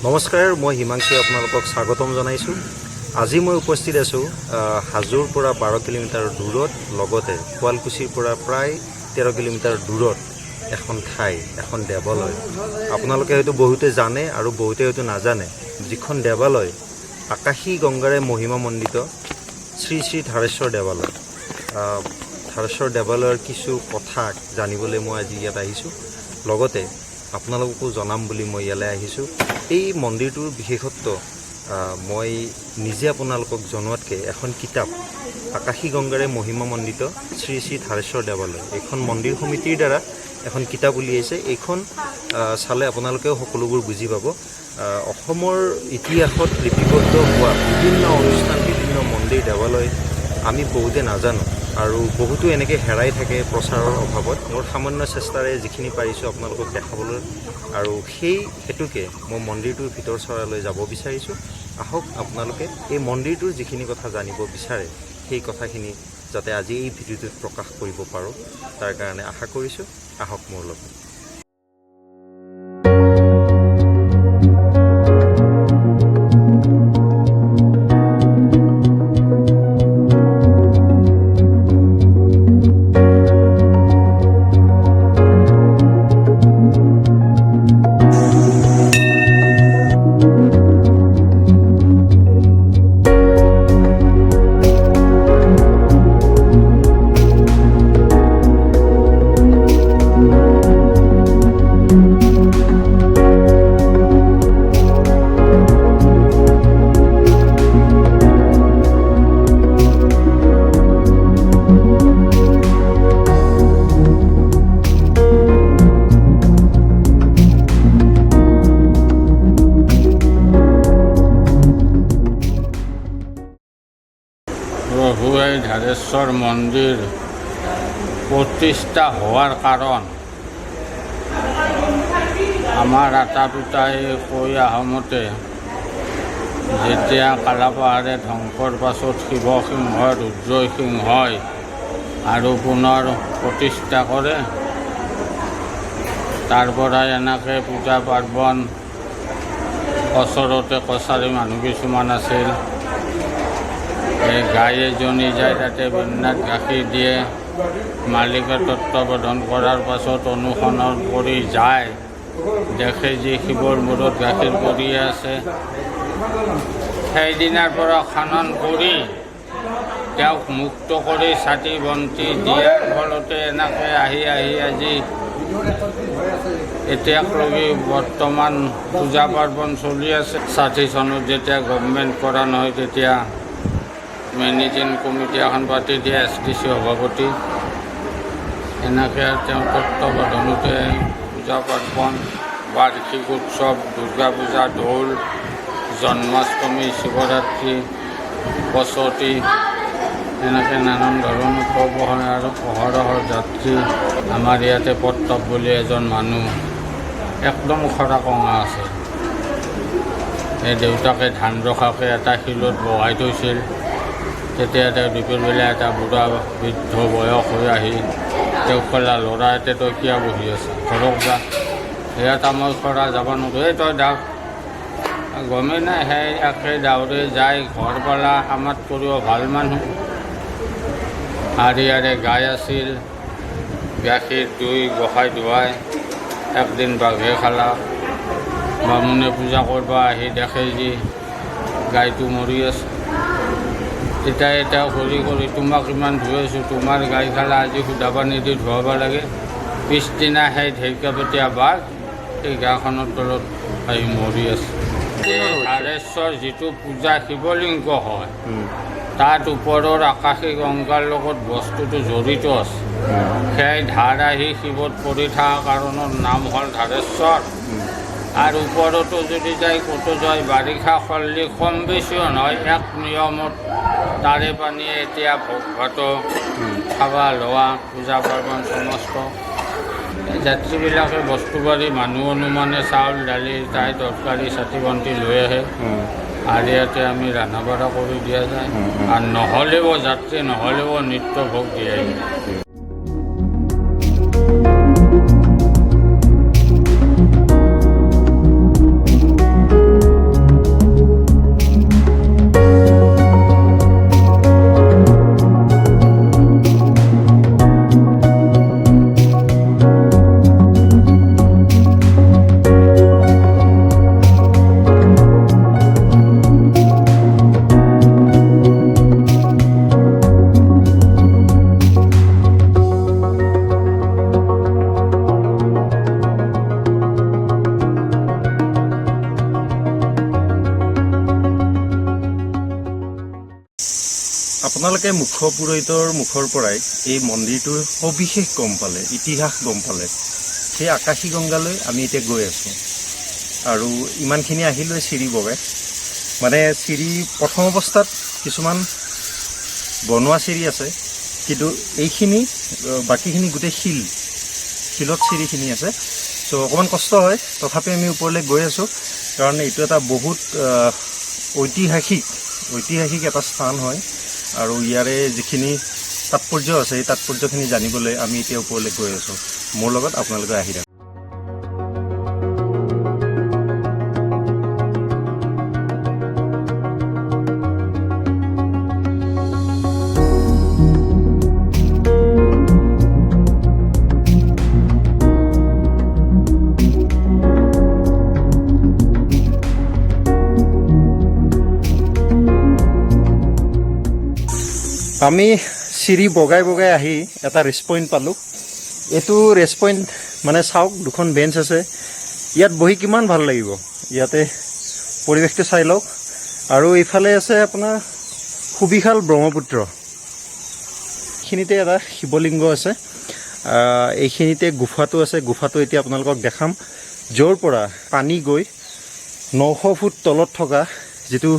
নমস্কাৰ, মই হিমাংশু আপোনালোকক স্বাগতম জনাইছোঁ। আজি মই উপস্থিত আছোঁ হাজোৰ পৰা 12 কিলোমিটাৰ দূৰত, লগতে শুৱালকুছিৰ পৰা প্ৰায় 13 কিলোমিটাৰ দূৰত এখন ঠাই, এখন দেৱালয়। আপোনালোকে হয়তো বহুতে জানে আৰু বহুতে হয়তো নাজানে। যিখন দেৱালয় আকাশী গংগাৰে মহিমামণ্ডিত শ্ৰী শ্ৰী থাৰেশ্বৰ দেৱালয়। থাৰেশ্বৰ দেৱালয়ৰ কিছু কথা জানিবলৈ মই আজি ইয়াত আহিছোঁ, লগতে আপোনালোককো জনাম বুলি মই ইয়ালৈ আহিছোঁ। এই মন্দিৰটোৰ বিশেষত্ব মই নিজে আপোনালোকক জনোৱাতকৈ এখন কিতাপ, আকাশী গংগাৰে মহিমামণ্ডিত শ্ৰী শ্ৰী থাৰেশ্বৰ দেৱালয়, এইখন মন্দিৰ সমিতিৰ দ্বাৰা এখন কিতাপ উলিয়াইছে। এইখন চালে আপোনালোকেও সকলোবোৰ বুজি পাব। অসমৰ ইতিহাসত লিপিবদ্ধ হোৱা বিভিন্ন অনুষ্ঠান, বিভিন্ন মন্দিৰ দেৱালয় আমি বহুতে নাজানো আৰু বহুতো এনেকৈ হেৰাই থাকে প্ৰচাৰৰ অভাৱত। মোৰ সামান্য চেষ্টাৰে যিখিনি পাৰিছোঁ আপোনালোকক দেখাবলৈ, আৰু সেই হেতুকে মই মন্দিৰটোৰ ভিতৰ চৰালৈ যাব বিচাৰিছোঁ। আহক আপোনালোকে এই মন্দিৰটোৰ যিখিনি কথা জানিব বিচাৰে সেই কথাখিনি যাতে আজি এই ভিডিঅ'টোত প্ৰকাশ কৰিব পাৰোঁ, তাৰ কাৰণে আশা কৰিছোঁ। আহক মোৰ লগত। প্ৰভুৱে ধাৰেশ্বৰ মন্দিৰ প্ৰতিষ্ঠা হোৱাৰ কাৰণ আমাৰ আটা পিতাই কৈ আহোঁতে, যেতিয়া কালাপাহাৰে ধ্বংসৰ পাছত শিৱসিংহই ৰুদ্ৰসিংহই আৰু পুনৰ প্ৰতিষ্ঠা কৰে, তাৰ পৰাই এনেকৈ পূজা পাৰ্বণ, ওচৰতে কছাৰী মানুহ কিছুমান আছিল, গাই এজনী যায় তাতে বন্যাত গাখীৰ দিয়ে। মালিকে তত্ত্বাৱধান কৰাৰ পাছত অনুসৰণ কৰি যায়, দেখে যি শিৱৰ মূৰত গাখীৰ পৰিয়ে আছে। সেইদিনাৰ পৰা খনন কৰি তেওঁক মুক্ত কৰি চাকি বন্তি দিয়াৰ ফলতে এনেকৈ আহি আজি এতিয়ালৈকে বৰ্তমান পূজা পাৰ্বণ চলি আছে। 60 চনত যেতিয়া গভৰ্ণমেণ্ট কৰা নহয়, তেতিয়া মেনেজিং কমিটি এখন পাতি দিয়ে, SDC সভাপতি। এনেকৈ তেওঁ তত্ত্বাৱধানতে পূজা পাৰ্বণ, বাৰ্ষিক উৎসৱ, দুৰ্গা পূজা, দৌল, জন্মাষ্টমী, শিৱৰাত্ৰি, পচতি, এনেকৈ নানান ধৰণৰ উৎসৱ হয়। আৰু অহৰহৰ যাত্ৰী। আমাৰ ইয়াতে পট্টপ বুলি এজন মানুহ একদম খৰা কঙা আছে। এই দেউতাকে ধান ৰখাকৈ এটা শিলত বহাই থৈছিল। তেতিয়া তেওঁ দুপৰবেলা এটা বুঢ়া বৃদ্ধ বয়স হৈ আহি তেওঁক ক'লা, ল'ৰা এতিয়া তই কিয় বহি আছা, ঘৰক যা। ইয়াত মই খৰা যাব নোৱাৰোঁ, এই তই যাওক। গমেই নাই, সেই একে দাউৰে যায় ঘৰ পালা। আমাত কৰিব ভাল মানুহ, হাৰিয়াৰে গাই আছিল, গাখীৰ দুই গোসাই ধুৱাই। একদিন বাঘে খালা, বামুণে পূজা কৰিব আহি দেখে যি গাইটো মৰি আছে। তেতিয়া কৰি তোমাক ইমান ধুৱাইছোঁ, তোমাৰ গাই খালা, আজি সুধা পানী দি ধুৱাব লাগে। পিছদিনা সেই ঢেকীয়াপতীয়া বাঘ এই গাঁওখনৰ তলত আহি মৰি আছে। থাৰেশ্বৰ যিটো পূজা শিৱলিংগ হয়, তাত ওপৰৰ আকাশী গংগাৰ লগত বস্তুটো জড়িত আছে। সেই ধাৰ আহি শিৱত পৰি থকা কাৰণৰ নাম হ'ল ধাৰেশ্বৰ। আৰু ওপৰতো যদি যায় ক'তো যায় বাৰিষা খল্লি কম বেছিও নহয়, এক নিয়মত তাৰে পানীয়ে এতিয়া ভোগ ভাত খাবা লোৱা পূজা পাৰ্বণ সমস্ত যাত্ৰীবিলাকে বস্তু বাৰী মানুহ অনুমানে চাউল দালি তাই তৰকাৰী চাতি বন্তি লৈ আহে আৰু ইয়াতে আমি ৰান্ধা বাঢ়া কৰি দিয়া যায়। আৰু নহ'লেও যাত্ৰী নহ'লেও নিত্য ভোগ দিয়াই যায়। আপোনালোকে মুখ্য পুৰোহিতৰ মুখৰ পৰাই এই মন্দিৰটোৰ সবিশেষ গম পালে, ইতিহাস গম পালে। সেই আকাশী গংগালৈ আমি এতিয়া গৈ আছোঁ আৰু ইমানখিনি আহিলৈ চিৰি বগাই। মানে চিৰি প্ৰথম অৱস্থাত কিছুমান বনোৱা চিৰি আছে, কিন্তু এইখিনি বাকীখিনি গোটেই শিলত চিৰিখিনি আছে। চ' অকণমান কষ্ট হয়, তথাপি আমি ওপৰলৈ গৈ আছোঁ কাৰণ এইটো এটা বহুত ঐতিহাসিক এটা স্থান হয়। আৰু ইয়াৰে যিখিনি তাৎপৰ্য আছে এই তাৎপৰ্যখিনি জানিবলৈ আমি এতিয়া ওপৰলৈ গৈ আছোঁ। মোৰ লগত আপোনালোকে আহি থাকক। আমি চিৰি বগাই বগাই আহি এটা ৰেষ্ট পইণ্ট পালোঁ। এইটো ৰেষ্ট পইণ্ট মানে চাওক, দুখন বেঞ্চ আছে, ইয়াত বহি কিমান ভাল লাগিব। ইয়াতে পৰিৱেশটো চাই লওক। আৰু এইফালে আছে আপোনাৰ সুবিশাল ব্ৰহ্মপুত্ৰ। এইখিনিতে এটা শিৱলিংগ আছে, এইখিনিতে গুফাটো আছে। গুফাটো এতিয়া আপোনালোকক দেখাম, য'ৰ পৰা পানী গৈ 900 ফুট তলত থকা যিটো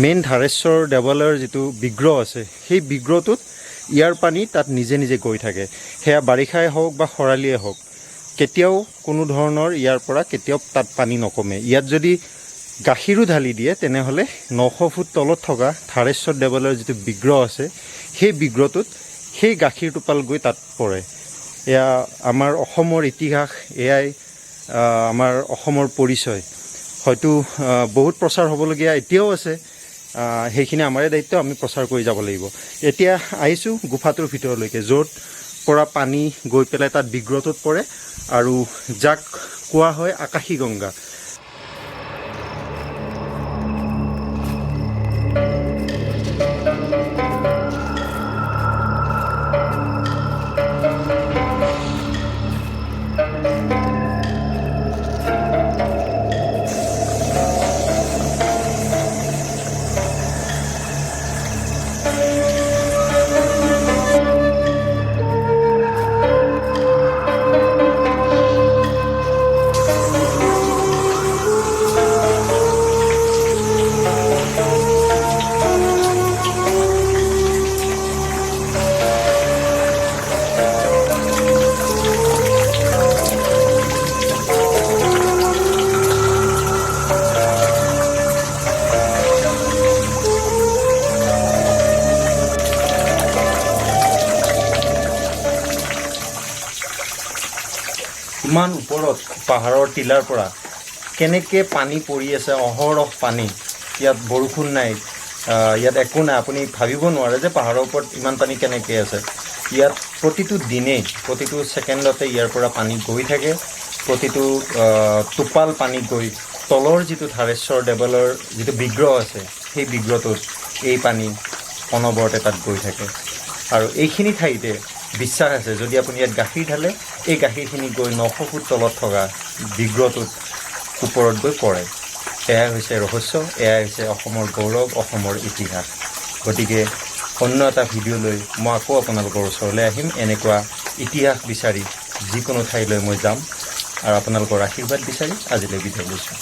মেইন ধাৰেশ্বৰ দেৱালয়ৰ যিটো বিগ্ৰহ আছে, সেই বিগ্ৰহটোত ইয়াৰ পানী তাত নিজে নিজে গৈ থাকে। সেয়া বাৰিষাই হওক বা খৰালিয়ে হওক, কেতিয়াও কোনো ধৰণৰ ইয়াৰ পৰা কেতিয়াও তাত পানী নকমে। ইয়াত যদি গাখীৰো ঢালি দিয়ে তেনেহ'লে 900 ফুট তলত থকা ধাৰেশ্বৰ দেৱালয়ৰ যিটো বিগ্ৰহ আছে, সেই বিগ্ৰহটোত সেই গাখীৰ টোপাল গৈ তাত পৰে। এয়া আমাৰ অসমৰ ইতিহাস, এয়াই আমাৰ অসমৰ পৰিচয়। হয়তো বহুত প্ৰচাৰ হ'বলগীয়া এতিয়াও আছে, সেইখিনি আমাৰে দায়িত্ব, আমি প্ৰচাৰ কৰি যাব লাগিব। এতিয়া আহিছোঁ গুফাটোৰ ভিতৰলৈকে, য'ত পৰা পানী গৈ পেলাই তাত বিগ্ৰহটোত পৰে আৰু যাক কোৱা হয় আকাশী গংগা। ইমান ওপৰত পাহাৰৰ টিলাৰ পৰা কেনেকৈ পানী পৰি আছে, অহৰহ পানী। ইয়াত বৰষুণ নাই, ইয়াত একো নাই। আপুনি ভাবিব নোৱাৰে যে পাহাৰৰ ওপৰত ইমান পানী কেনেকৈ আছে। ইয়াত প্ৰতিটো দিনেই, প্ৰতিটো ছেকেণ্ডতে ইয়াৰ পৰা পানী গৈ থাকে। প্ৰতিটো টোপাল পানী গৈ তলৰ যিটো ধাৰেশ্বৰ দেৱালয়ৰ যিটো বিগ্ৰহ আছে, সেই বিগ্ৰহটোত এই পানী অনবৰতে তাত গৈ থাকে। আৰু এইখিনি ঠাইতে বিশ্বাস আছে, যদি আপুনি ইয়াত গাখীৰ ঢালে, এই গাখীৰখিনি গৈ 900 ফুট তলত থকা বিগ্ৰহটোত ওপৰত গৈ পৰে। এয়াই হৈছে ৰহস্য, এয়াই হৈছে অসমৰ গৌৰৱ, অসমৰ ইতিহাস। গতিকে অন্য এটা ভিডিঅ' লৈ মই আকৌ আপোনালোকৰ ওচৰলৈ আহিম। এনেকুৱা ইতিহাস বিচাৰি যিকোনো ঠাইলৈ মই যাম আৰু আপোনালোকৰ আশীৰ্বাদ বিচাৰি আজিলৈ বিদায় লৈছোঁ।